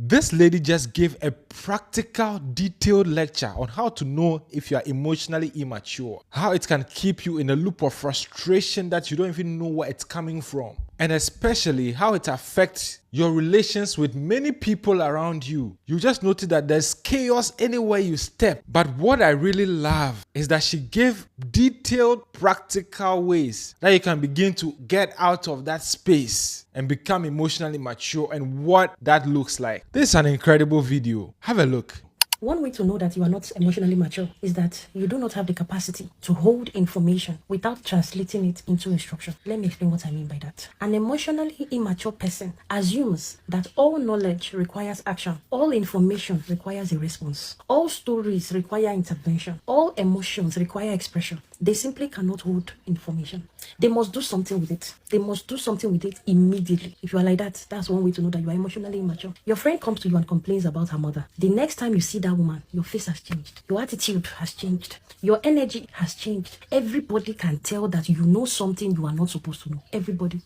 This lady just gave a practical, detailed lecture on how to know if you are emotionally immature, how it can keep you in a loop of frustration that you don't even know where it's coming from, and especially how it affects your relations with many people around you. You just notice that there's chaos anywhere you step. But what I really love is that she gave detailed, practical ways that you can begin to get out of that space and become emotionally mature and what that looks like. This is an incredible video. Have a look. One way to know that you are not emotionally mature is that you do not have the capacity to hold information without translating it into instruction. Let me explain what I mean by that. An emotionally immature person assumes that all knowledge requires action, all information requires a response, all stories require intervention, all emotions require expression. They simply cannot hold information. They must do something with it. They must do something with it immediately. If you are like that, that's one way to know that you are emotionally immature. Your friend comes to you and complains about her mother. The next time you see that woman, your face has changed. Your attitude has changed. Your energy has changed. Everybody can tell that you know something you are not supposed to know. Everybody.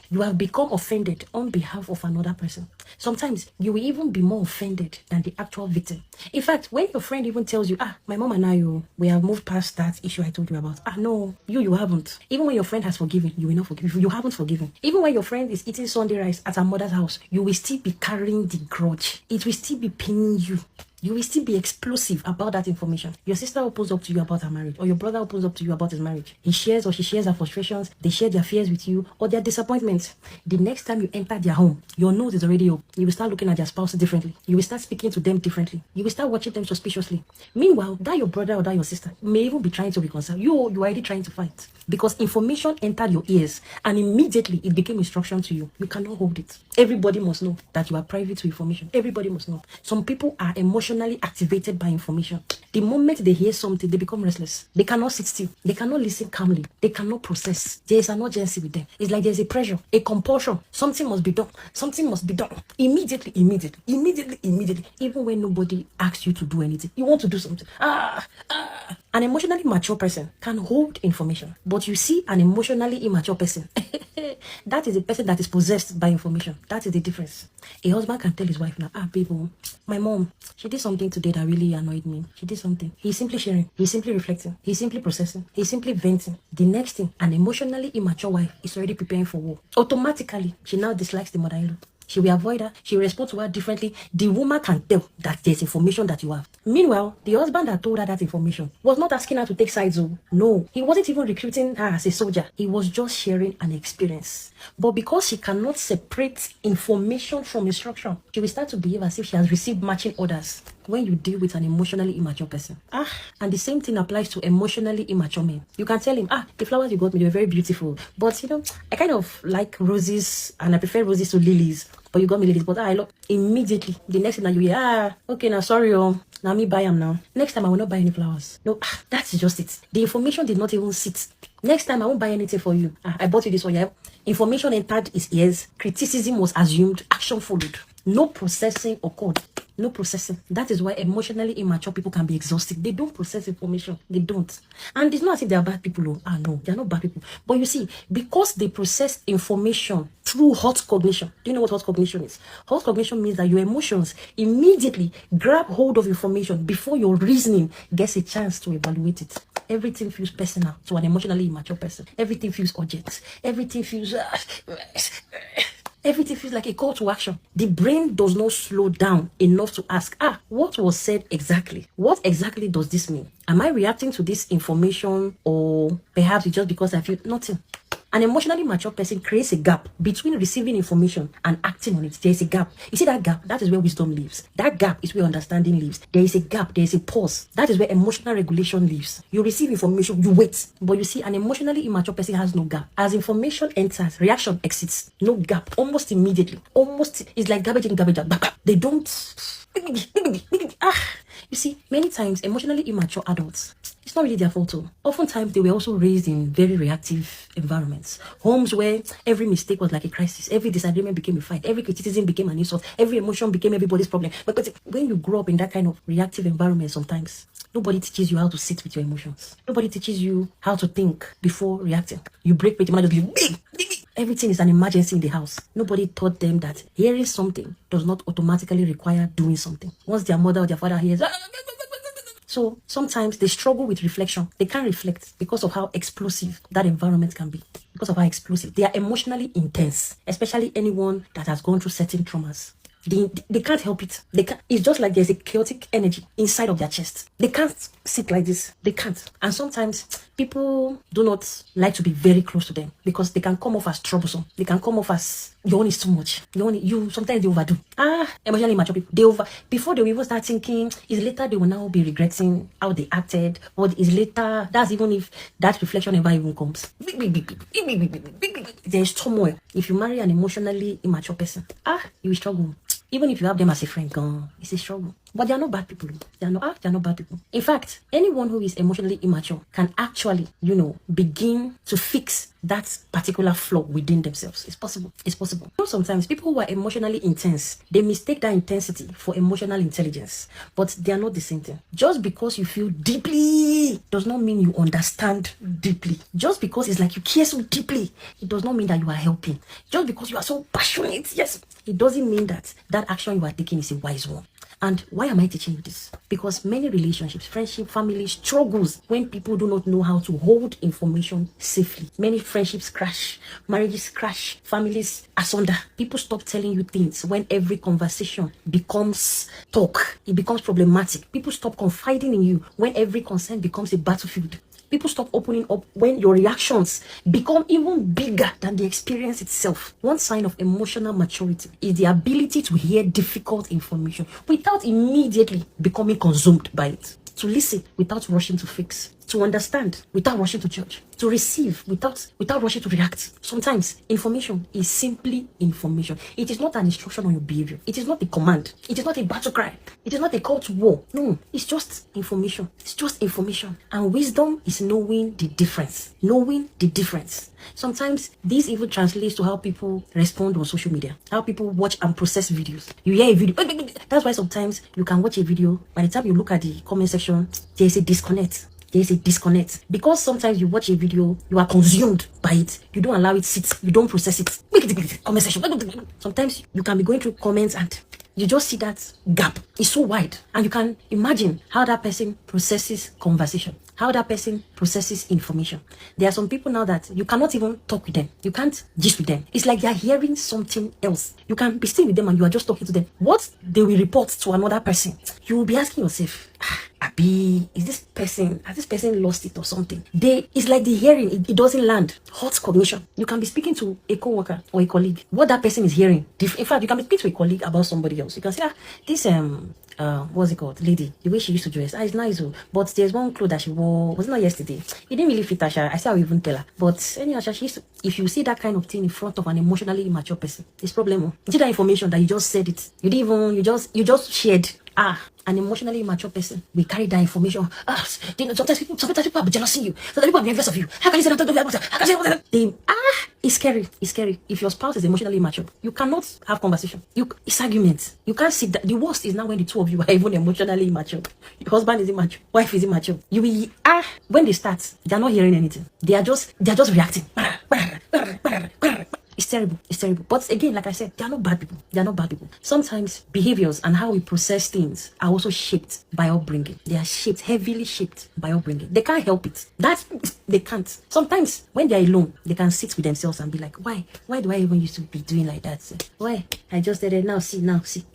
You have become offended on behalf of another person. Sometimes you will even be more offended than the actual victim. In fact, when your friend even tells you, my mom and I, we have moved past that issue I told you about. No, you haven't. Even when your friend has forgiven, you will not forgive. You haven't forgiven. Even when your friend is eating Sunday rice at her mother's house, you will still be carrying the grudge. It will still be paining you. You will still be explosive about that information. Your sister opens up to you about her marriage, or your brother opens up to you about his marriage. He shares or she shares her frustrations. They share their fears with you or their disappointments. The next time you enter their home, your nose is already up. You will start looking at their spouse differently. You will start speaking to them differently. You will start watching them suspiciously. Meanwhile, that your brother or that your sister may even be trying to reconcile. You are already trying to fight because information entered your ears and immediately it became instruction to you. You cannot hold it. Everybody must know that you are privy to information. Everybody must know. Some people are emotionally activated by information. The moment they hear something, they become restless. They cannot sit still. They cannot listen calmly. They cannot process. There is an urgency with them. It's like there's a pressure, a compulsion. Something must be done. Something must be done. Immediately. Even when nobody asks you to do anything, you want to do something. An emotionally mature person can hold information. But you see an emotionally immature person. That is a person that is possessed by information. That is the difference. A husband can tell his wife now, babe, my mom, she did something today that really annoyed me. She did something. He's simply sharing. He's simply reflecting. He's simply processing. He's simply venting. The next thing, an emotionally immature wife is already preparing for war. Automatically, she now dislikes the mother-in-law. She will avoid her. She will respond to her differently. The woman can tell that there's information that you have. Meanwhile, the husband that told her that information was not asking her to take sides. No, he wasn't even recruiting her as a soldier. He was just sharing an experience. But because she cannot separate information from instruction, she will start to behave as if she has received matching orders. When you deal with an emotionally immature person. And the same thing applies to emotionally immature men. You can tell him, the flowers you got me, they were very beautiful. But, I kind of like roses and I prefer roses to lilies. But you got me lilies. But I love immediately. The next thing that you hear, okay, now sorry, now me buy them now. Next time I will not buy any flowers. No, that's just it. The information did not even sit. Next time I won't buy anything for you. I bought you this one. Yeah. Information entered his ears. Criticism was assumed. Action followed. No processing occurred. No processing. That is why emotionally immature people can be exhausted. They don't process information. They don't. And it's not as if they are bad people. No, they are not bad people. But you see, because they process information through hot cognition. Do you know what hot cognition is? Hot cognition means that your emotions immediately grab hold of information before your reasoning gets a chance to evaluate it. Everything feels personal to an emotionally immature person. Everything feels urgent. Everything feels like a call to action. The brain does not slow down enough to ask, what was said exactly? What exactly does this mean? Am I reacting to this information, or perhaps it's just because I feel nothing? An emotionally mature person creates a gap between receiving information and acting on it. There is a gap. You see that gap? That is where wisdom lives. That gap is where understanding lives. There is a gap. There is a pause. That is where emotional regulation lives. You receive information, you wait. But you see, an emotionally immature person has no gap. As information enters, reaction exits. No gap. Almost immediately. It's like garbage in, garbage out. They don't... You see, many times, emotionally immature adults, it's not really their fault. Oftentimes, they were also raised in very reactive environments. Homes where every mistake was like a crisis. Every disagreement became a fight. Every criticism became an insult. Every emotion became everybody's problem. But when you grow up in that kind of reactive environment, sometimes, nobody teaches you how to sit with your emotions. Nobody teaches you how to think before reacting. You break with your mind, just everything is an emergency in the house. Nobody taught them that hearing something does not automatically require doing something. Once their mother or their father hears, so sometimes they struggle with reflection. They can't reflect because of how explosive that environment can be. Because of how explosive. They are emotionally intense, especially anyone that has gone through certain traumas. They can't help it. It's just like there's a chaotic energy inside of their chest. They can't sit like this. They can't. And sometimes people do not like to be very close to them because they can come off as troublesome. They can come off as your own is too much. You sometimes they overdo. Emotionally immature people. Before they will even start thinking, is later they will now be regretting how they acted, or is later, that's even if that reflection never even comes. There's turmoil. If you marry an emotionally immature person, you will struggle. Even if you have them as a friend, it's a struggle. But they are not bad people. They are not bad people. In fact, anyone who is emotionally immature can actually, begin to fix that particular flaw within themselves. It's possible. It's possible. Sometimes people who are emotionally intense, they mistake that intensity for emotional intelligence. But they are not the same thing. Just because you feel deeply does not mean you understand deeply. Just because it's like you care so deeply, it does not mean that you are helping. Just because you are so passionate, yes, it doesn't mean that action you are taking is a wise one. And why am I teaching you this? Because many relationships, friendship, family struggles when people do not know how to hold information safely. Many friendships crash, marriages crash, families asunder. People stop telling you things when every conversation becomes talk. It becomes problematic. People stop confiding in you when every concern becomes a battlefield. People stop opening up when your reactions become even bigger than the experience itself. One sign of emotional maturity is the ability to hear difficult information without immediately becoming consumed by it. To listen without rushing to fix. To understand without rushing to judge. To receive without rushing to react. Sometimes information is simply information. It is not an instruction on your behavior. It is not a command. It is not a battle cry. It is not a call to war. No, it's just information. It's just information. And wisdom is knowing the difference. Knowing the difference. Sometimes this even translates to how people respond on social media. How people watch and process videos. You hear a video. That's why sometimes you can watch a video. By the time you look at the comment section, there's a disconnect. There's a disconnect. Because sometimes you watch a video, you are consumed by it. You don't allow it sit. You don't process it. Comment section. Sometimes you can be going through comments and you just see that gap. It's so wide. And you can imagine how that person processes conversation. How that person processes information. There are some people now that you cannot even talk with them. You can't gist with them. It's like they are hearing something else. You can be sitting with them and you are just talking to them. What they will report to another person, you will be asking yourself, has this person lost it or something? It's like the hearing, it doesn't land. Hot cognition. You can be speaking to a co-worker or a colleague. What that person is hearing. In fact, you can be speaking to a colleague about somebody else. You can say, this what's it called? Lady, the way she used to dress. It's nice, but there's one clothes that she wore, was it not yesterday? It didn't really fit her. I said I will even tell her. But anyhow, she used to, if you see that kind of thing in front of an emotionally immature person, it's problem. You see that information that you just said it. You didn't even, you just shared. An emotionally immature person will carry that information. Sometimes people are jealous of you. Sometimes people are envious of you. How can you say that? It's scary. It's scary. If your spouse is emotionally immature, you cannot have conversation. It's arguments. You can't sit. The worst is now when the two of you are even emotionally immature. Your husband is immature. Wife is immature. You will when they start, they are not hearing anything. They are just reacting. It's terrible. It's terrible. But again, like I said, they are not bad people. They are not bad people. Sometimes behaviors and how we process things are also shaped by upbringing. They are shaped, heavily shaped by upbringing. They can't help it. They can't. Sometimes when they are alone, they can sit with themselves and be like, why? Why do I even used to be doing like that? Why? I just did it. Now see.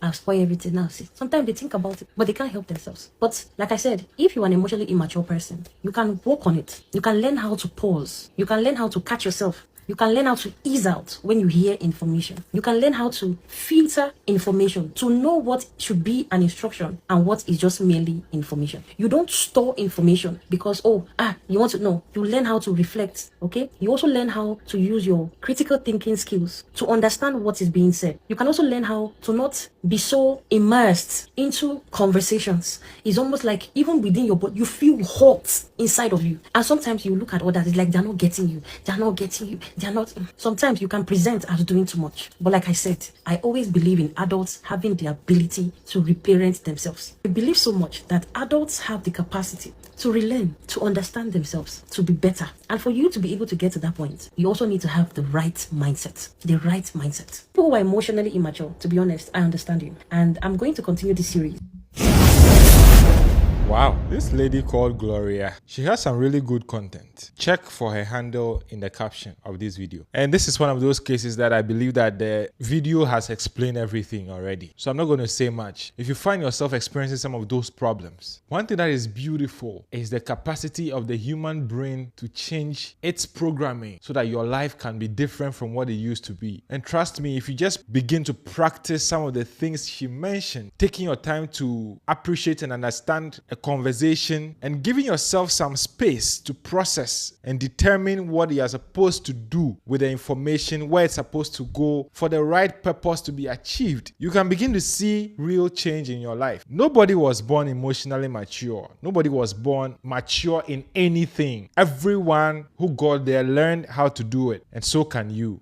I'll spoil everything. Now see. Sometimes they think about it, but they can't help themselves. But like I said, if you're an emotionally immature person, you can work on it. You can learn how to pause. You can learn how to catch yourself. You can learn how to ease out when you hear information. You can learn how to filter information to know what should be an instruction and what is just merely information. You don't store information because, you want to know. You learn how to reflect, okay? You also learn how to use your critical thinking skills to understand what is being said. You can also learn how to not be so immersed into conversations. It's almost like even within your body, you feel hot inside of you. And sometimes you look at others, it's like they're not getting you. They're not getting you. They're not. Sometimes you can present as doing too much. But like I said, I always believe in adults having the ability to reparent themselves. I believe so much that adults have the capacity to relearn, to understand themselves, to be better. And for you to be able to get to that point, you also need to have the right mindset. The right mindset. People who are emotionally immature, to be honest, I understand you. And I'm going to continue this series. Wow, this lady called Gloria, she has some really good content. Check for her handle in the caption of this video. And this is one of those cases that I believe that the video has explained everything already. So I'm not going to say much. If you find yourself experiencing some of those problems, one thing that is beautiful is the capacity of the human brain to change its programming so that your life can be different from what it used to be. And trust me, if you just begin to practice some of the things she mentioned, taking your time to appreciate and understand a conversation and giving yourself some space to process and determine what you are supposed to do with the information, where it's supposed to go for the right purpose to be achieved, you can begin to see real change in your life. Nobody was born emotionally mature. Nobody was born mature in anything. Everyone who got there learned how to do it, and so can you.